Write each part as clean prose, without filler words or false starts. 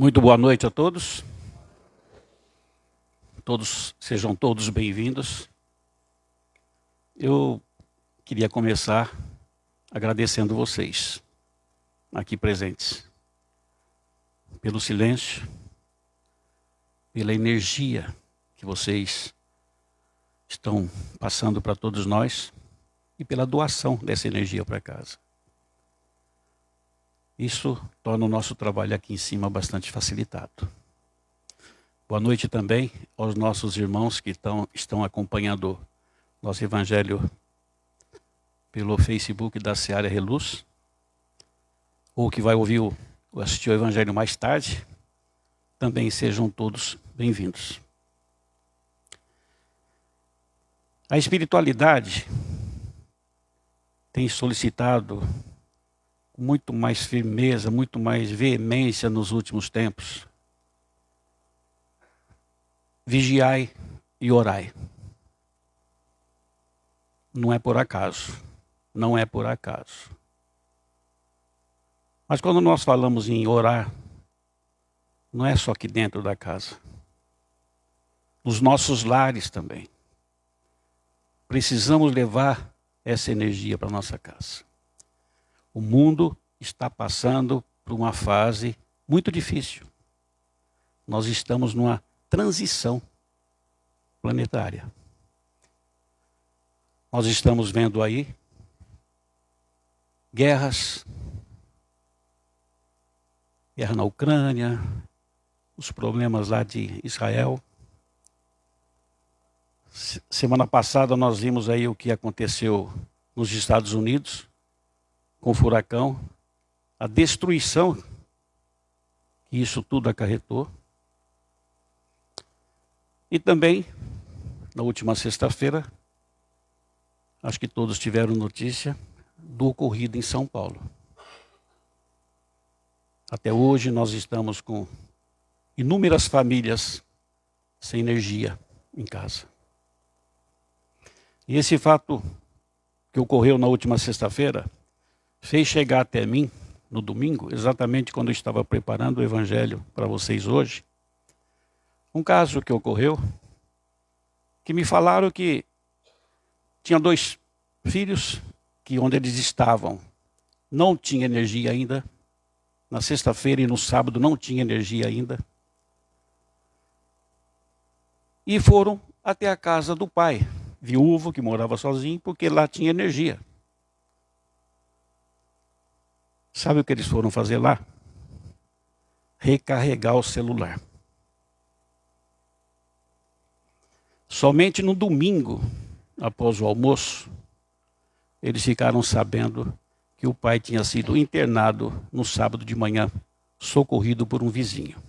Muito boa noite a todos. Sejam todos bem-vindos. Eu queria começar agradecendo vocês aqui presentes pelo silêncio, pela energia que vocês estão passando para todos nós e pela doação dessa energia para casa. Isso torna o nosso trabalho aqui em cima bastante facilitado. Boa noite também aos nossos irmãos que estão acompanhando nosso evangelho pelo Facebook da Seara Reluz, ou que vai ouvir assistir o evangelho mais tarde. Também sejam todos bem-vindos. A espiritualidade tem solicitado muito mais firmeza, muito mais veemência nos últimos tempos. Vigiai e orai. Não é por acaso. Não é por acaso. Mas quando nós falamos em orar, não é só aqui dentro da casa. Nos nossos lares também. Precisamos levar essa energia para a nossa casa. O mundo está passando por uma fase muito difícil. Nós estamos numa transição planetária. Nós estamos vendo aí guerras, guerra na Ucrânia, os problemas lá de Israel. Semana passada nós vimos aí o que aconteceu nos Estados Unidos, com o furacão, a destruição que isso tudo acarretou. E também, na última sexta-feira, acho que todos tiveram notícia do ocorrido em São Paulo. Até hoje nós estamos com inúmeras famílias sem energia em casa. E esse fato que ocorreu na última sexta-feira fez chegar até mim, no domingo, exatamente quando eu estava preparando o evangelho para vocês hoje, um caso que ocorreu, que me falaram que tinha 2 filhos, que onde eles estavam não tinha energia ainda, na sexta-feira e no sábado não tinha energia ainda, e foram até a casa do pai, viúvo, que morava sozinho, porque lá tinha energia. Sabe o que eles foram fazer lá? Recarregar o celular. Somente no domingo, após o almoço, eles ficaram sabendo que o pai tinha sido internado no sábado de manhã, socorrido por um vizinho.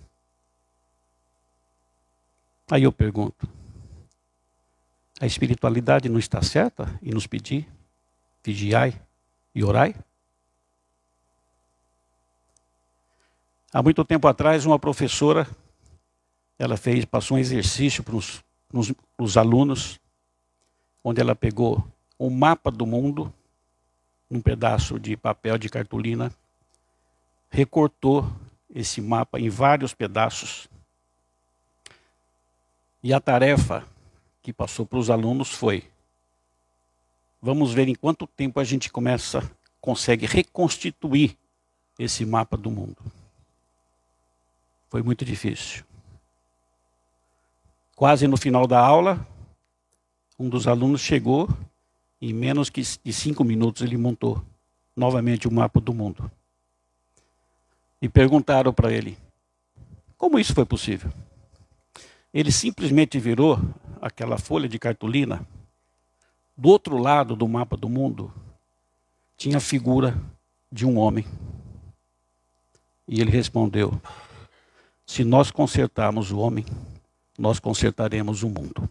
Aí eu pergunto, a espiritualidade não está certa em nos pedir, vigiai e orai? Há muito tempo atrás, uma professora, passou um exercício para os alunos, onde ela pegou um mapa do mundo, num pedaço de papel de cartolina, recortou esse mapa em vários pedaços. E a tarefa que passou para os alunos foi: vamos ver em quanto tempo a gente consegue reconstituir esse mapa do mundo. Foi muito difícil. Quase no final da aula, um dos alunos chegou, em menos de 5 minutos ele montou novamente o mapa do mundo. E perguntaram para ele, como isso foi possível? Ele simplesmente virou aquela folha de cartolina, do outro lado do mapa do mundo, tinha a figura de um homem. E ele respondeu, se nós consertarmos o homem, nós consertaremos o mundo.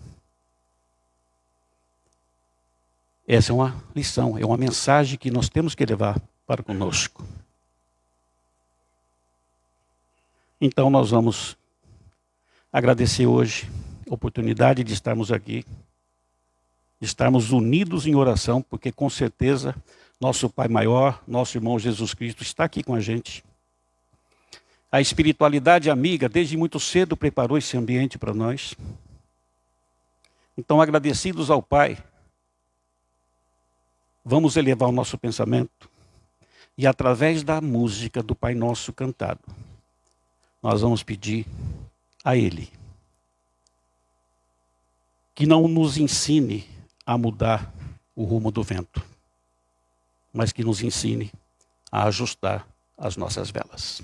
Essa é uma lição, é uma mensagem que nós temos que levar para conosco. Então nós vamos agradecer hoje a oportunidade de estarmos aqui, de estarmos unidos em oração, porque com certeza nosso Pai maior, nosso irmão Jesus Cristo está aqui com a gente. A espiritualidade amiga, desde muito cedo, preparou esse ambiente para nós. Então, agradecidos ao Pai, vamos elevar o nosso pensamento e, através da música do Pai Nosso cantado, nós vamos pedir a Ele que não nos ensine a mudar o rumo do vento, mas que nos ensine a ajustar as nossas velas.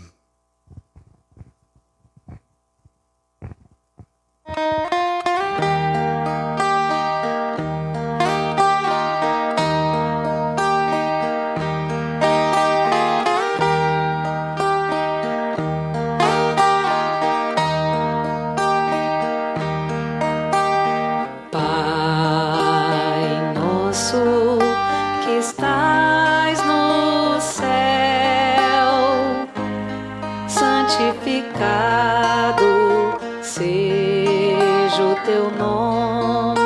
Pai nosso que estais no céu, santificado seja o teu nome.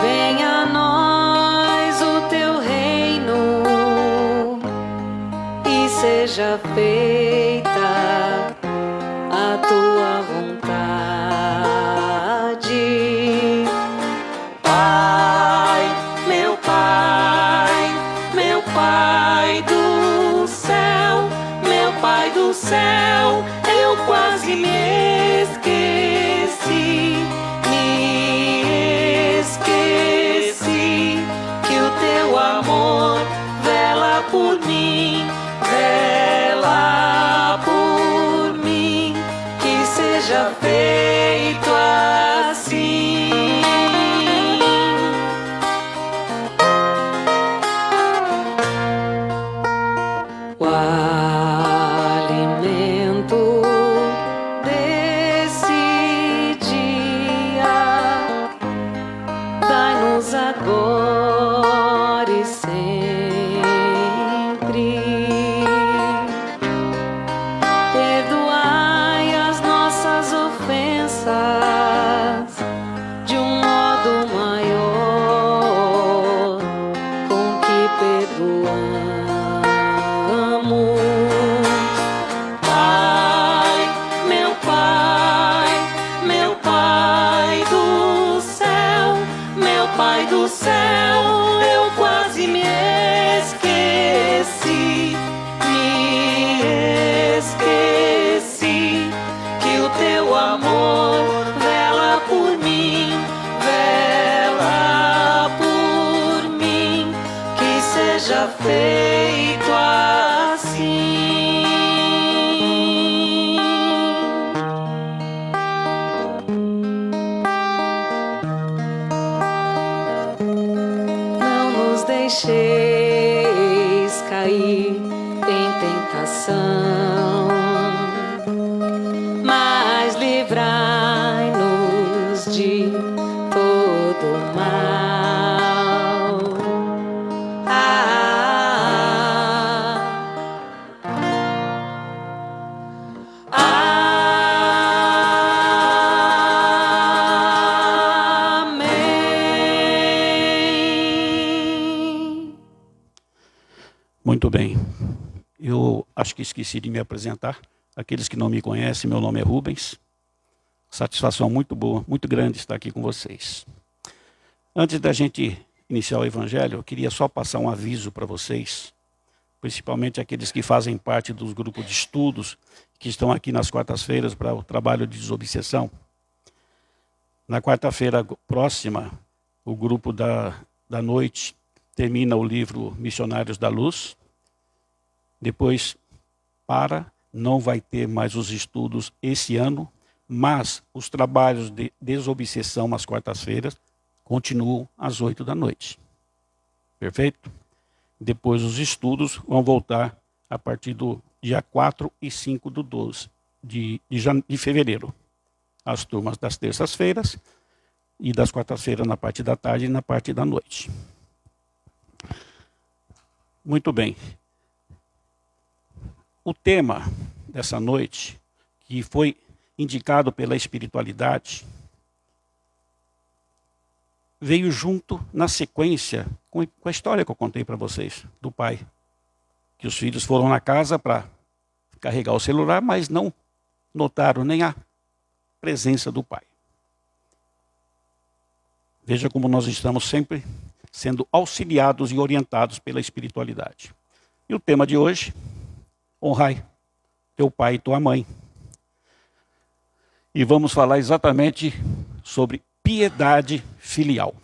Venha a nós o teu reino e seja feita a tua vontade. Pai, meu Pai do céu, meu Pai do céu, eu quase me esqueci que o teu amor vela por mim, que seja feito assim. O alimento desse dia dai-nos agora e sempre. Perdoai as nossas ofensas de um modo maior com que perdoamos. Pai do céu, eu quase me esqueci que o teu amor vela por mim, que seja feito assim. Deixeis cair em tentação, mas livrai-nos de todo mal. Muito bem. Eu acho que esqueci de me apresentar. Aqueles que não me conhecem, meu nome é Rubens. Satisfação muito boa, muito grande estar aqui com vocês. Antes da gente iniciar o Evangelho, eu queria só passar um aviso para vocês, principalmente aqueles que fazem parte dos grupos de estudos, que estão aqui nas quartas-feiras para o trabalho de desobsessão. Na quarta-feira próxima, o grupo da noite termina o livro Missionários da Luz. Depois não vai ter mais os estudos esse ano, mas os trabalhos de desobsessão às quartas-feiras continuam às 8 da noite. Perfeito? Depois os estudos vão voltar a partir do dia 4 e 5 de fevereiro. As turmas das terças-feiras e das quartas-feiras na parte da tarde e na parte da noite. Muito bem. O tema dessa noite, que foi indicado pela espiritualidade, veio junto na sequência com a história que eu contei para vocês, do pai. Que os filhos foram na casa para carregar o celular, mas não notaram nem a presença do pai. Veja como nós estamos sempre sendo auxiliados e orientados pela espiritualidade. E o tema de hoje, honrai teu pai e tua mãe. E vamos falar exatamente sobre piedade filial.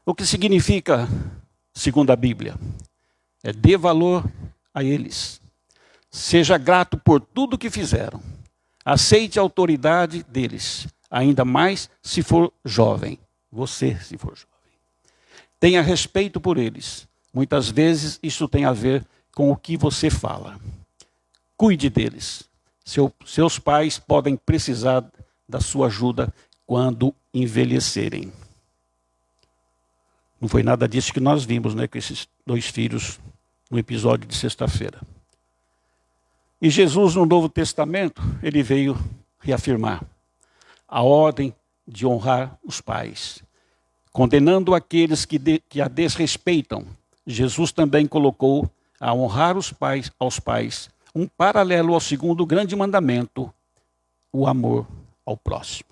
O que significa, segundo a Bíblia, é dê valor a eles. Seja grato por tudo que fizeram. Aceite a autoridade deles, ainda mais se for jovem. Você, se for jovem. Tenha respeito por eles. Muitas vezes isso tem a ver com o que você fala. Cuide deles. Seus pais podem precisar da sua ajuda quando envelhecerem. Não foi nada disso que nós vimos, né, com esses 2 filhos no episódio de sexta-feira. E Jesus, no Novo Testamento, ele veio reafirmar a ordem de honrar os pais. Condenando aqueles que a desrespeitam, Jesus também colocou a honrar aos pais um paralelo ao segundo grande mandamento, o amor ao próximo.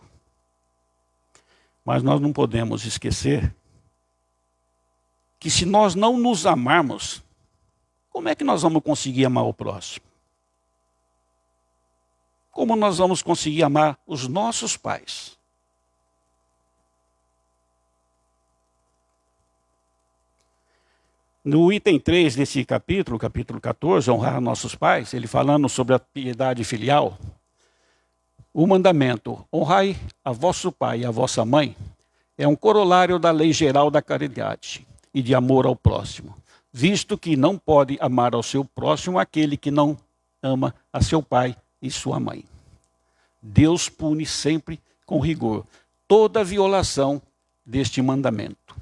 Mas nós não podemos esquecer que se nós não nos amarmos, como é que nós vamos conseguir amar o próximo? Como nós vamos conseguir amar os nossos pais? No item 3 desse capítulo 14, honrar nossos pais, ele falando sobre a piedade filial, o mandamento, honrai a vosso pai e a vossa mãe, é um corolário da lei geral da caridade e de amor ao próximo, visto que não pode amar ao seu próximo aquele que não ama a seu pai e sua mãe. Deus pune sempre com rigor toda violação deste mandamento.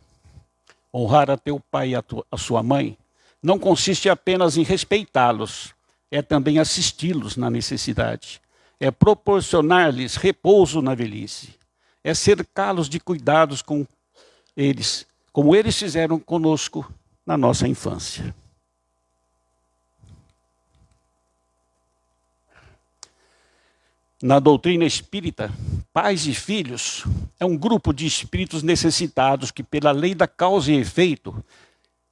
Honrar a teu pai e a sua mãe não consiste apenas em respeitá-los, é também assisti-los na necessidade, é proporcionar-lhes repouso na velhice, é cercá-los de cuidados com eles, como eles fizeram conosco na nossa infância. Na doutrina espírita, pais e filhos é um grupo de espíritos necessitados que, pela lei da causa e efeito,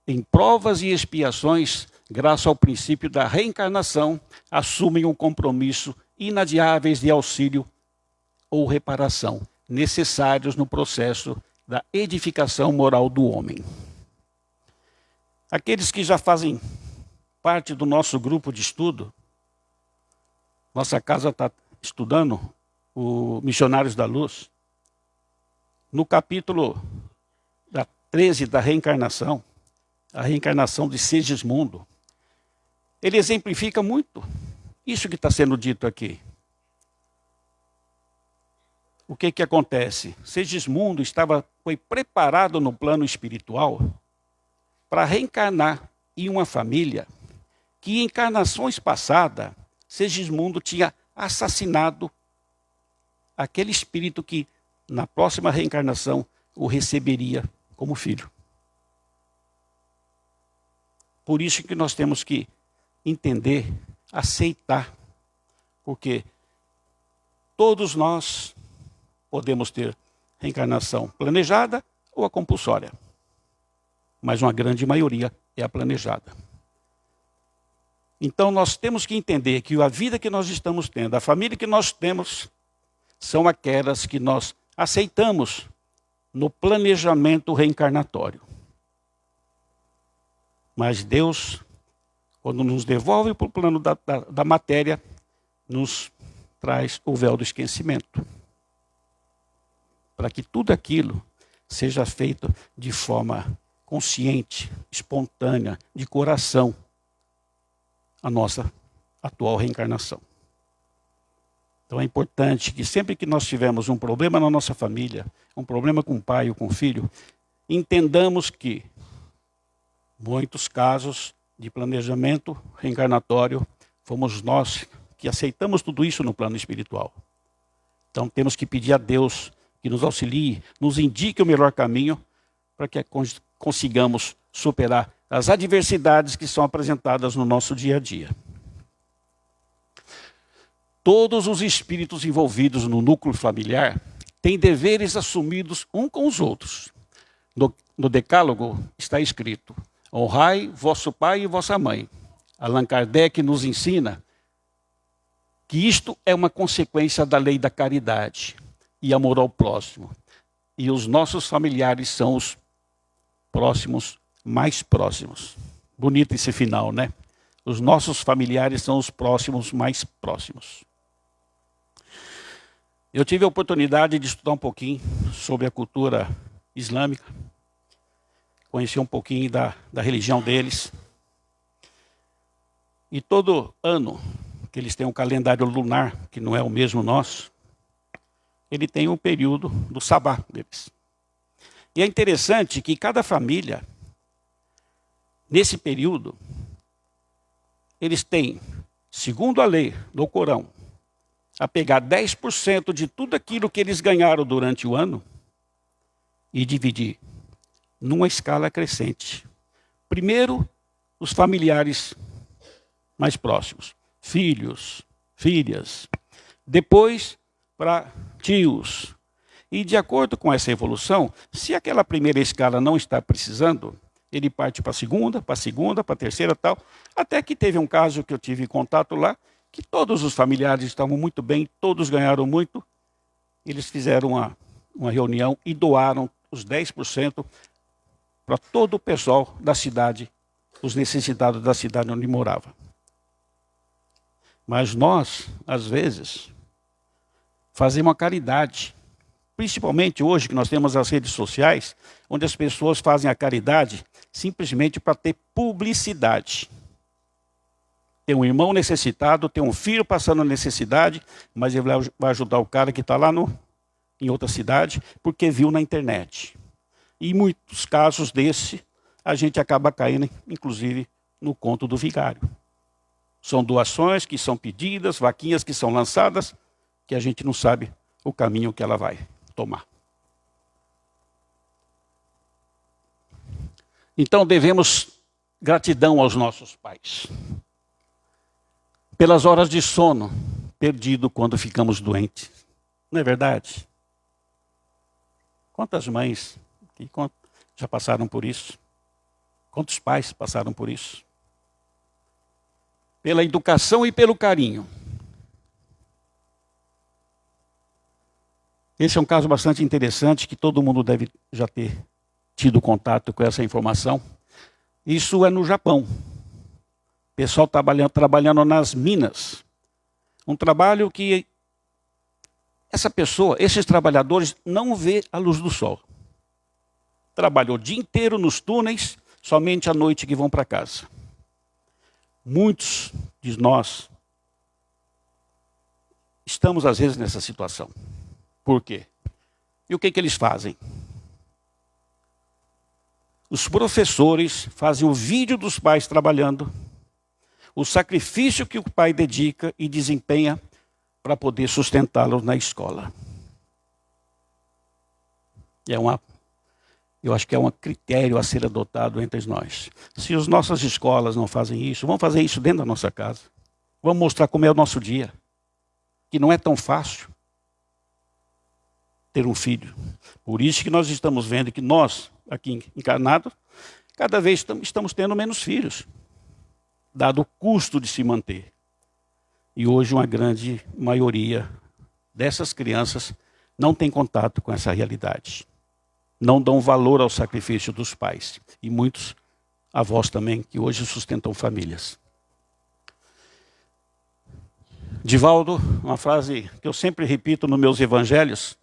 em provas e expiações, graças ao princípio da reencarnação, assumem um compromisso inadiáveis de auxílio ou reparação, necessários no processo da edificação moral do homem. Aqueles que já fazem parte do nosso grupo de estudo, nossa casa está estudando o Missionários da Luz, no capítulo 13 da reencarnação, a reencarnação de Segismundo, ele exemplifica muito isso que está sendo dito aqui. O que acontece? Segismundo foi preparado no plano espiritual para reencarnar em uma família que em encarnações passadas, Segismundo tinha assassinado aquele espírito que na próxima reencarnação o receberia como filho. Por isso que nós temos que entender, aceitar, porque todos nós podemos ter reencarnação planejada ou a compulsória, mas uma grande maioria é a planejada. Então nós temos que entender que a vida que nós estamos tendo, a família que nós temos, são aquelas que nós aceitamos no planejamento reencarnatório. Mas Deus, quando nos devolve para o plano da matéria, nos traz o véu do esquecimento. Para que tudo aquilo seja feito de forma consciente, espontânea, de coração, a nossa atual reencarnação. Então é importante que sempre que nós tivermos um problema na nossa família, um problema com o pai ou com o filho, entendamos que muitos casos de planejamento reencarnatório fomos nós que aceitamos tudo isso no plano espiritual. Então temos que pedir a Deus que nos auxilie, nos indique o melhor caminho para que consigamos superar das adversidades que são apresentadas no nosso dia a dia. Todos os espíritos envolvidos no núcleo familiar têm deveres assumidos uns com os outros. No Decálogo está escrito: honrai vosso pai e vossa mãe. Allan Kardec nos ensina que isto é uma consequência da lei da caridade e amor ao próximo. E os nossos familiares são os próximos, mais próximos. Bonito esse final, né? Os nossos familiares são os próximos, mais próximos. Eu tive a oportunidade de estudar um pouquinho sobre a cultura islâmica, conhecer um pouquinho da religião deles. E todo ano que eles têm um calendário lunar, que não é o mesmo nosso, ele tem um período do sabá deles. E é interessante que cada família, nesse período, eles têm, segundo a lei do Corão, a pegar 10% de tudo aquilo que eles ganharam durante o ano e dividir numa escala crescente. Primeiro, os familiares mais próximos, filhos, filhas. Depois, para tios. E de acordo com essa evolução, se aquela primeira escala não está precisando, ele parte para a segunda, para a terceira, tal. Até que teve um caso que eu tive contato lá, que todos os familiares estavam muito bem, todos ganharam muito. Eles fizeram uma reunião e doaram os 10% para todo o pessoal da cidade, os necessitados da cidade onde morava. Mas nós, às vezes, fazemos uma caridade. Principalmente hoje que nós temos as redes sociais, onde as pessoas fazem a caridade simplesmente para ter publicidade. Tem um irmão necessitado, tem um filho passando necessidade, mas ele vai ajudar o cara que está lá em outra cidade, porque viu na internet. E em muitos casos desse, a gente acaba caindo, inclusive, no conto do vigário. São doações que são pedidas, vaquinhas que são lançadas, que a gente não sabe o caminho que ela vai tomar. Então devemos gratidão aos nossos pais. Pelas horas de sono perdido quando ficamos doentes. Não é verdade? Quantas mães já passaram por isso? Quantos pais passaram por isso? Pela educação e pelo carinho. Esse é um caso bastante interessante que todo mundo deve já ter tido contato com essa informação. Isso é no Japão. Pessoal trabalhando nas minas. Um trabalho que esses trabalhadores não vê a luz do sol. Trabalham o dia inteiro nos túneis, somente à noite que vão para casa. Muitos de nós estamos às vezes nessa situação. Por quê? E o que eles fazem? Os professores fazem o vídeo dos pais trabalhando, o sacrifício que o pai dedica e desempenha para poder sustentá-los na escola. Eu acho que é um critério a ser adotado entre nós. Se as nossas escolas não fazem isso, vamos fazer isso dentro da nossa casa. Vamos mostrar como é o nosso dia. Que não é tão fácil ter um filho. Por isso que nós estamos vendo que nós, aqui encarnados, cada vez estamos tendo menos filhos, dado o custo de se manter. E hoje uma grande maioria dessas crianças não tem contato com essa realidade. Não dão valor ao sacrifício dos pais. E muitos avós também, que hoje sustentam famílias. Divaldo, uma frase que eu sempre repito nos meus evangelhos: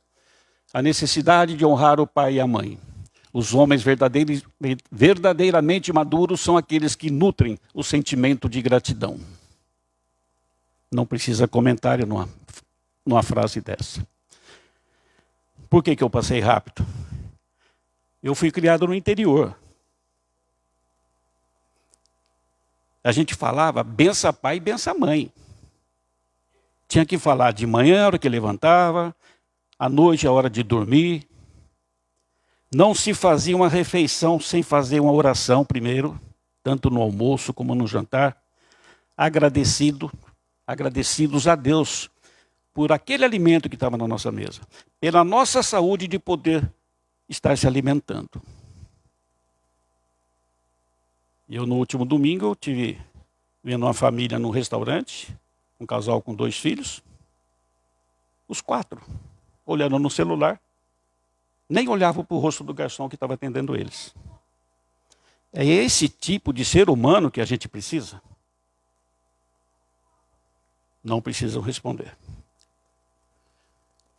a necessidade de honrar o pai e a mãe. Os homens verdadeiramente maduros são aqueles que nutrem o sentimento de gratidão. Não precisa comentário numa frase dessa. Por que eu passei rápido? Eu fui criado no interior. A gente falava bença pai e bença mãe. Tinha que falar de manhã, a hora que levantava, à noite, a hora de dormir. Não se fazia uma refeição sem fazer uma oração primeiro. tanto no almoço como no jantar, agradecidos a Deus por aquele alimento que estava na nossa mesa, pela nossa saúde de poder estar se alimentando. Eu, no último domingo, eu tive vendo uma família num restaurante, um casal com 2 filhos, os 4, olhando no celular, nem olhavam para o rosto do garçom que estava atendendo eles. É esse tipo de ser humano que a gente precisa? Não precisam responder.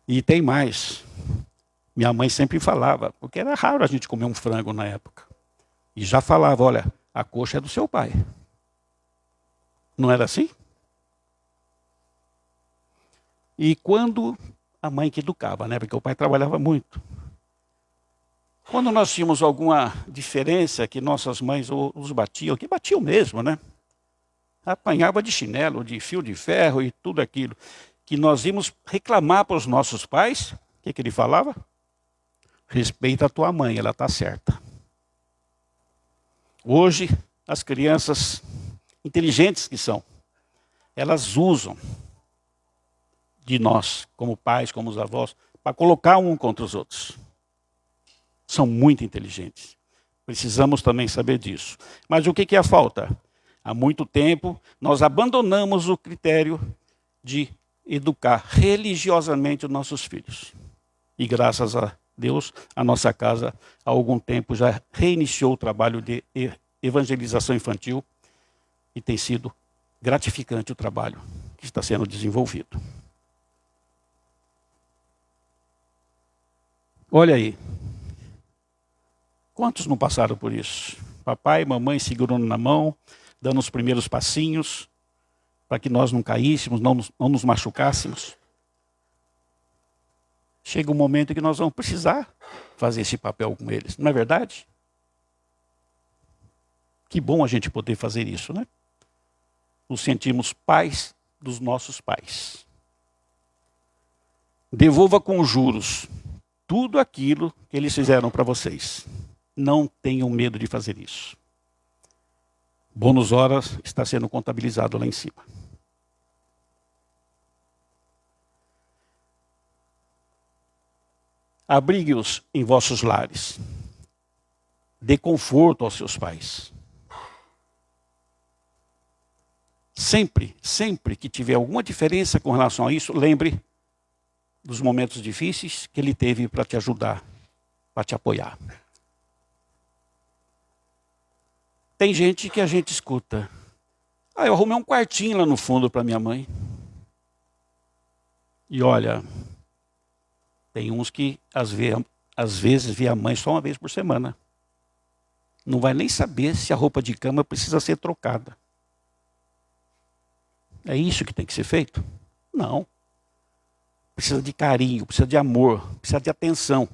E tem mais. Minha mãe sempre falava, porque era raro a gente comer um frango na época. E já falava, olha, a coxa é do seu pai. Não era assim? E quando a mãe que educava, né? Porque o pai trabalhava muito. Quando nós tínhamos alguma diferença que nossas mães os batiam, que batiam mesmo, né? Apanhava de chinelo, de fio de ferro e tudo aquilo. Que nós íamos reclamar para os nossos pais, o que ele falava? Respeita a tua mãe, ela está certa. Hoje, as crianças inteligentes que são, elas usam de nós, como pais, como os avós, para colocar um contra os outros. São muito inteligentes. Precisamos também saber disso. Mas o que é a falta? Há muito tempo, nós abandonamos o critério de educar religiosamente os nossos filhos. E graças a Deus, a nossa casa, há algum tempo, já reiniciou o trabalho de evangelização infantil e tem sido gratificante o trabalho que está sendo desenvolvido. Olha aí. Quantos não passaram por isso? Papai e mamãe segurando na mão, dando os primeiros passinhos, para que nós não caíssemos, não nos machucássemos. Chega um momento que nós vamos precisar fazer esse papel com eles, não é verdade? Que bom a gente poder fazer isso, né? Nos sentimos pais dos nossos pais. Devolva com juros tudo aquilo que eles fizeram para vocês. Não tenham medo de fazer isso. Bônus horas está sendo contabilizado lá em cima. Abrigue-os em vossos lares. Dê conforto aos seus pais. Sempre que tiver alguma diferença com relação a isso, lembre dos momentos difíceis que ele teve para te ajudar, para te apoiar. Tem gente que a gente escuta. Eu arrumei um quartinho lá no fundo para minha mãe. E olha, tem uns que às vezes vê a mãe só uma vez por semana. Não vai nem saber se a roupa de cama precisa ser trocada. É isso que tem que ser feito? Não. Precisa de carinho, precisa de amor, precisa de atenção.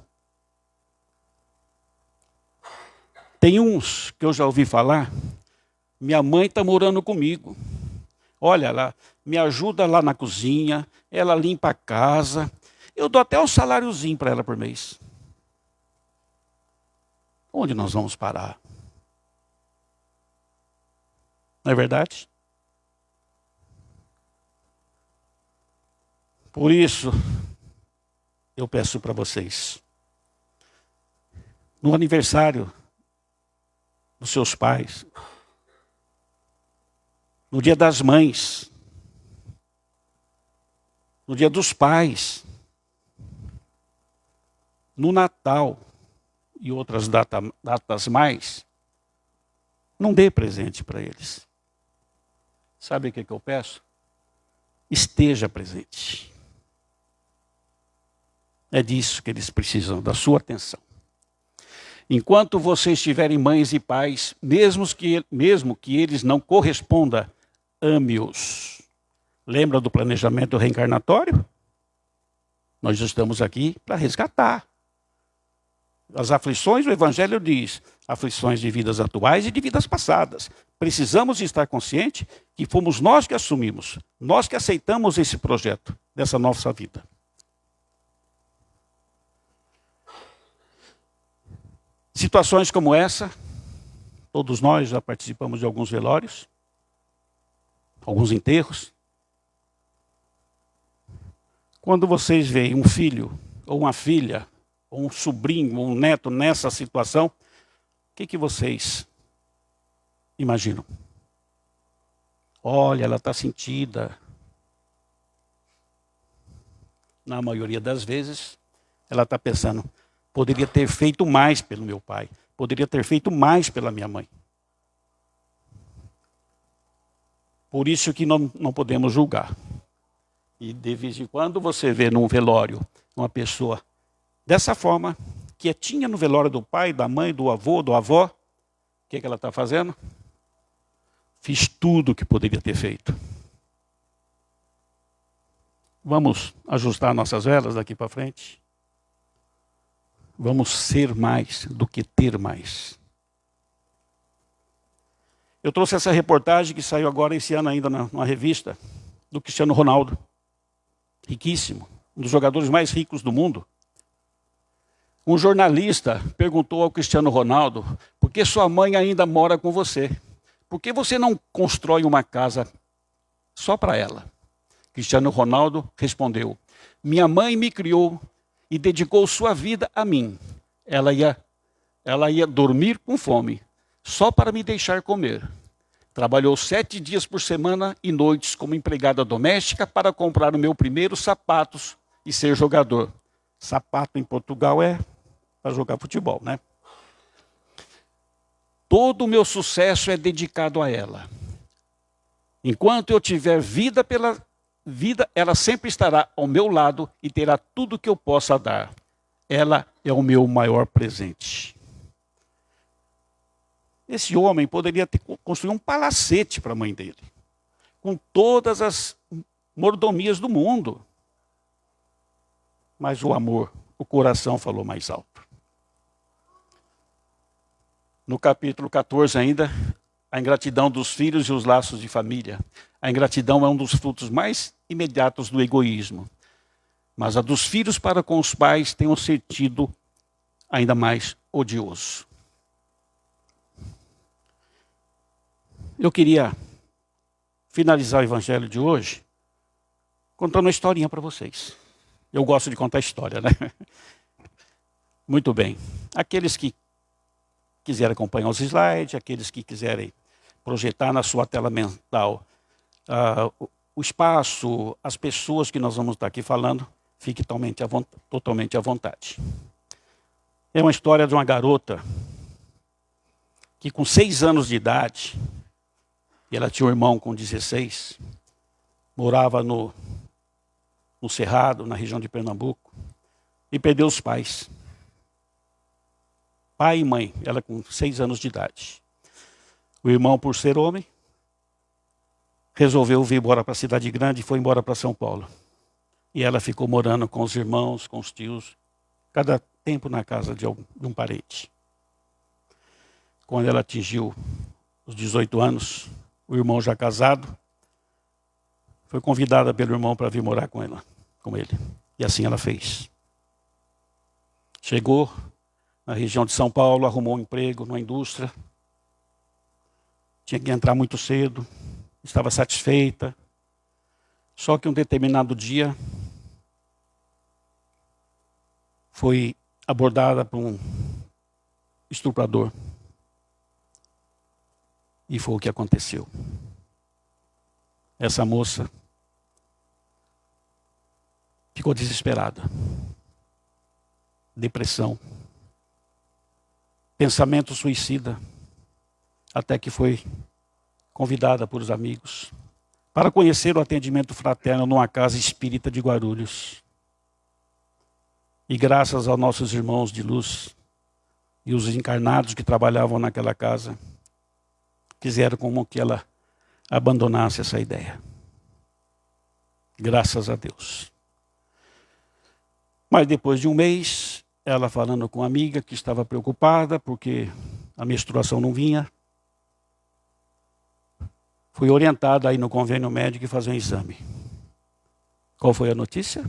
Tem uns que eu já ouvi falar, minha mãe está morando comigo. Olha lá, me ajuda lá na cozinha, ela limpa a casa. Eu dou até um saláriozinho para ela por mês. Onde nós vamos parar? Não é verdade? Por isso, eu peço para vocês, no aniversário dos seus pais, no dia das mães, no dia dos pais, no Natal e outras datas mais, não dê presente para eles. Sabe o que eu peço? Esteja presente. É disso que eles precisam, da sua atenção. Enquanto vocês tiverem mães e pais, mesmo que eles não correspondam, ame-os. Lembra do planejamento reencarnatório? Nós estamos aqui para resgatar. As aflições, o Evangelho diz, aflições de vidas atuais e de vidas passadas. Precisamos estar conscientes que fomos nós que assumimos, nós que aceitamos esse projeto dessa nossa vida. Situações como essa, Todos nós já participamos de alguns velórios, alguns enterros. Quando vocês veem um filho, ou uma filha, ou um sobrinho, ou um neto nessa situação, o que vocês imaginam? Olha, ela está sentida. Na maioria das vezes, ela está pensando, poderia ter feito mais pelo meu pai, poderia ter feito mais pela minha mãe. Por isso que não podemos julgar. E de vez em quando você vê num velório uma pessoa dessa forma, quietinha no velório do pai, da mãe, do avô, da avó, o que ela está fazendo? Fiz tudo o que poderia ter feito. Vamos ajustar nossas velas daqui para frente? Vamos ser mais do que ter mais. Eu trouxe essa reportagem que saiu agora esse ano ainda numa revista do Cristiano Ronaldo. Riquíssimo, um dos jogadores mais ricos do mundo. Um jornalista perguntou ao Cristiano Ronaldo, por que sua mãe ainda mora com você? Por que você não constrói uma casa só para ela? Cristiano Ronaldo respondeu, minha mãe me criou e dedicou sua vida a mim. Ela ia dormir com fome, só para me deixar comer. Trabalhou 7 dias por semana e noites como empregada doméstica para comprar o meu primeiro sapatos e ser jogador. Sapato em Portugal é para jogar futebol, né? Todo o meu sucesso é dedicado a ela. Enquanto eu tiver vida, ela sempre estará ao meu lado e terá tudo o que eu possa dar. Ela é o meu maior presente. Esse homem poderia ter construído um palacete para a mãe dele, com todas as mordomias do mundo. Mas o amor, o coração falou mais alto. No capítulo 14 ainda, a ingratidão dos filhos e os laços de família. A ingratidão é um dos frutos mais imediatos do egoísmo. Mas a dos filhos para com os pais tem um sentido ainda mais odioso. Eu queria finalizar o evangelho de hoje contando uma historinha para vocês. Eu gosto de contar história, né? Muito bem. Aqueles que quiserem acompanhar os slides, aqueles que quiserem projetar na sua tela mental o espaço, as pessoas que nós vamos estar aqui falando, fique totalmente à vontade. É uma história de uma garota que com 6 anos de idade, e ela tinha um irmão com 16, morava no Cerrado, na região de Pernambuco, e perdeu os pais. Pai e mãe, ela com 6 anos de idade. O irmão, por ser homem, resolveu vir embora para a cidade grande e foi embora para São Paulo. E ela ficou morando com os irmãos, com os tios, cada tempo na casa de um parente. Quando ela atingiu os 18 anos, o irmão já casado, foi convidada pelo irmão para vir morar com ele. E assim ela fez. Chegou na região de São Paulo, arrumou um emprego numa indústria. Tinha que entrar muito cedo, estava satisfeita. Só que um determinado dia foi abordada por um estuprador. E foi o que aconteceu. Essa moça ficou desesperada. Depressão. Pensamento suicida. Até que foi convidada por os amigos para conhecer o atendimento fraterno numa casa espírita de Guarulhos. E graças aos nossos irmãos de luz e os encarnados que trabalhavam naquela casa, fizeram como que ela abandonasse essa ideia. Graças a Deus. Mas depois de um mês, ela falando com uma amiga que estava preocupada porque a menstruação não vinha, foi orientada aí no convênio médico a fazer um exame. Qual foi a notícia?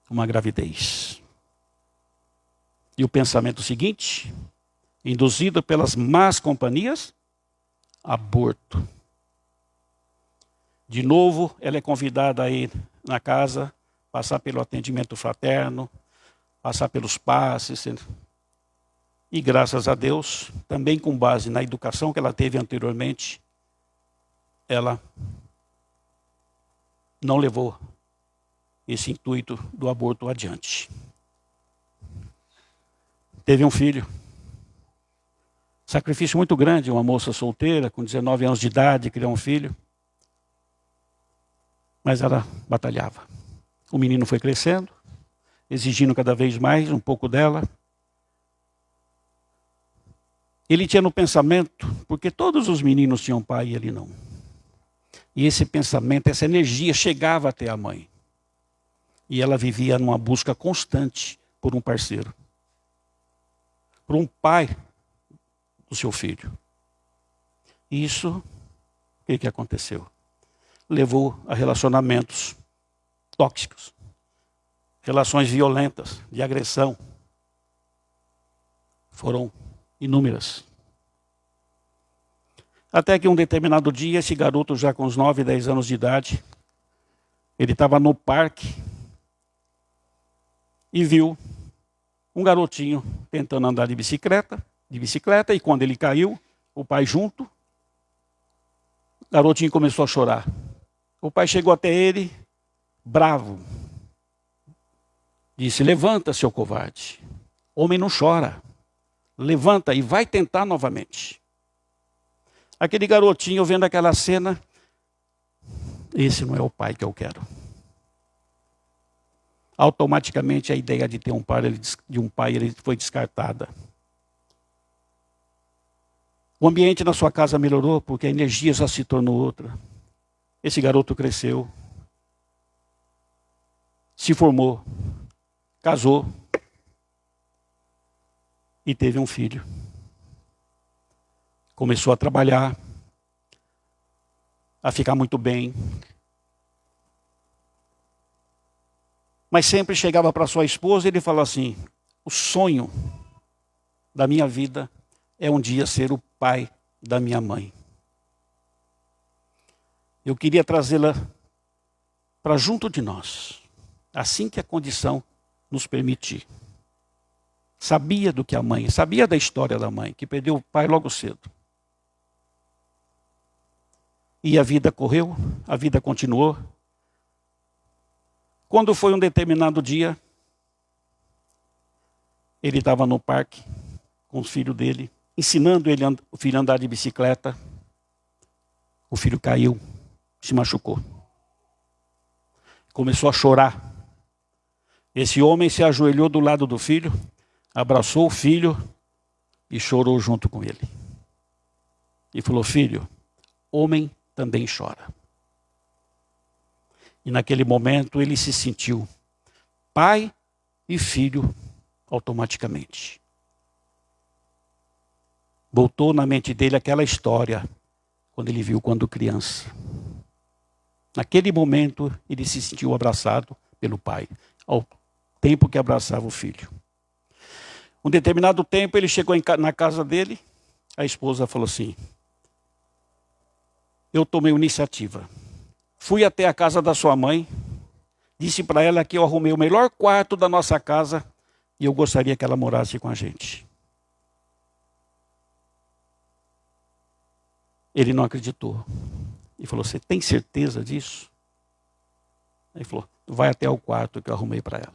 Uma gravidez. E o pensamento seguinte, Induzido pelas más companhias, aborto. De novo, ela é convidada a ir na casa, passar pelo atendimento fraterno, passar pelos passes. E graças a Deus, também com base na educação que ela teve anteriormente, ela não levou esse intuito do aborto adiante. Teve um filho. Sacrifício muito grande, uma moça solteira, com 19 anos de idade, criar um filho. Mas ela batalhava. O menino foi crescendo, exigindo cada vez mais um pouco dela. Ele tinha no pensamento, porque todos os meninos tinham pai e ele não. E esse pensamento, essa energia chegava até a mãe. E ela vivia numa busca constante por um parceiro. Por um pai do seu filho. E isso, o que aconteceu? Levou a relacionamentos tóxicos. Relações violentas, de agressão. Foram inúmeras. Até que um determinado dia, esse garoto já com uns 9, 10 anos de idade, ele estava no parque e viu um garotinho tentando andar de bicicleta, e quando ele caiu, o pai junto, o garotinho começou a chorar. O pai chegou até ele, bravo, disse: levanta, seu covarde, homem não chora, levanta e vai tentar novamente. Aquele garotinho vendo aquela cena, esse não é o pai que eu quero. Automaticamente a ideia de ter um pai ele foi descartada. O ambiente na sua casa melhorou porque a energia já se tornou outra. Esse garoto cresceu, se formou, casou e teve um filho. Começou a trabalhar, a ficar muito bem. Mas sempre chegava para sua esposa e ele falava assim: o sonho da minha vida é um dia ser o pai da minha mãe. Eu queria trazê-la para junto de nós, assim que a condição nos permitir. Sabia do que a mãe, sabia da história da mãe, que perdeu o pai logo cedo. E a vida correu, a vida continuou. Quando foi um determinado dia, ele estava no parque com o filho dele, ensinando o filho a andar de bicicleta. O filho caiu, se machucou. Começou a chorar. Esse homem se ajoelhou do lado do filho, abraçou o filho e chorou junto com ele. E falou: filho, homem também chora. E naquele momento ele se sentiu pai e filho automaticamente. Voltou na mente dele aquela história, quando ele viu quando criança. Naquele momento ele se sentiu abraçado pelo pai, ao tempo que abraçava o filho. Um determinado tempo ele chegou na casa dele, a esposa falou assim: eu tomei iniciativa. Fui até a casa da sua mãe, disse para ela que eu arrumei o melhor quarto da nossa casa e eu gostaria que ela morasse com a gente. Ele não acreditou. E falou: você tem certeza disso? Ele falou: vai até o quarto que eu arrumei para ela.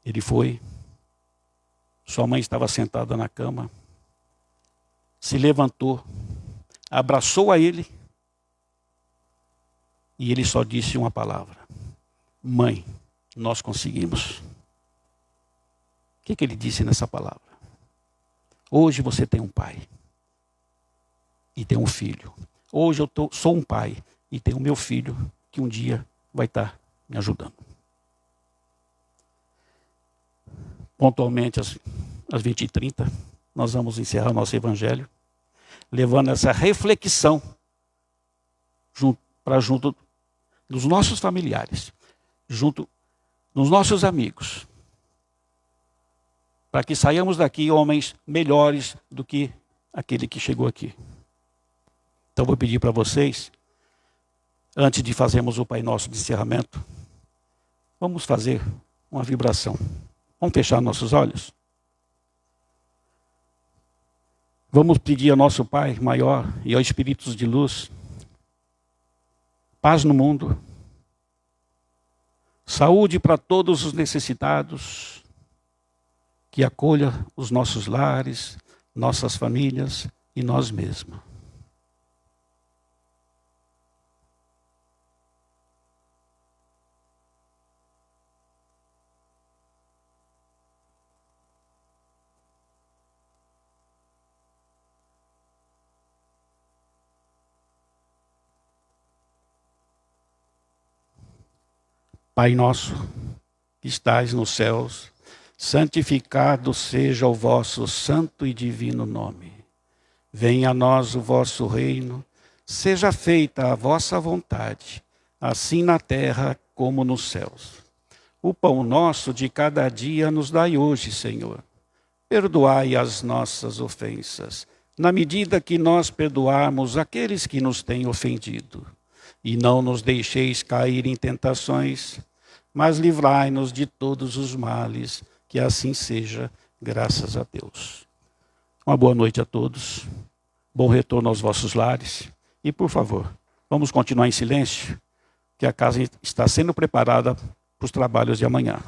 Ele foi. Sua mãe estava sentada na cama. Se levantou, abraçou a ele. E ele só disse uma palavra: mãe, nós conseguimos. O que ele disse nessa palavra? Hoje você tem um pai. E tem um filho. Hoje eu sou um pai e tenho o meu filho que um dia vai estar me ajudando. Pontualmente às 20h30, nós vamos encerrar o nosso evangelho, levando essa reflexão junto dos nossos familiares, junto dos nossos amigos, para que saiamos daqui homens melhores do que aquele que chegou aqui. Então vou pedir para vocês, antes de fazermos o Pai Nosso de encerramento, vamos fazer uma vibração. Vamos fechar nossos olhos? Vamos pedir ao nosso Pai maior e aos Espíritos de luz paz no mundo, saúde para todos os necessitados, que acolha os nossos lares, nossas famílias e nós mesmos. Pai nosso, que estais nos céus, santificado seja o vosso santo e divino nome. Venha a nós o vosso reino, seja feita a vossa vontade, assim na terra como nos céus. O pão nosso de cada dia nos dai hoje, Senhor. Perdoai as nossas ofensas, na medida que nós perdoarmos aqueles que nos têm ofendido. E não nos deixeis cair em tentações, mas livrai-nos de todos os males, que assim seja, graças a Deus. Uma boa noite a todos, bom retorno aos vossos lares, e por favor, vamos continuar em silêncio, que a casa está sendo preparada para os trabalhos de amanhã.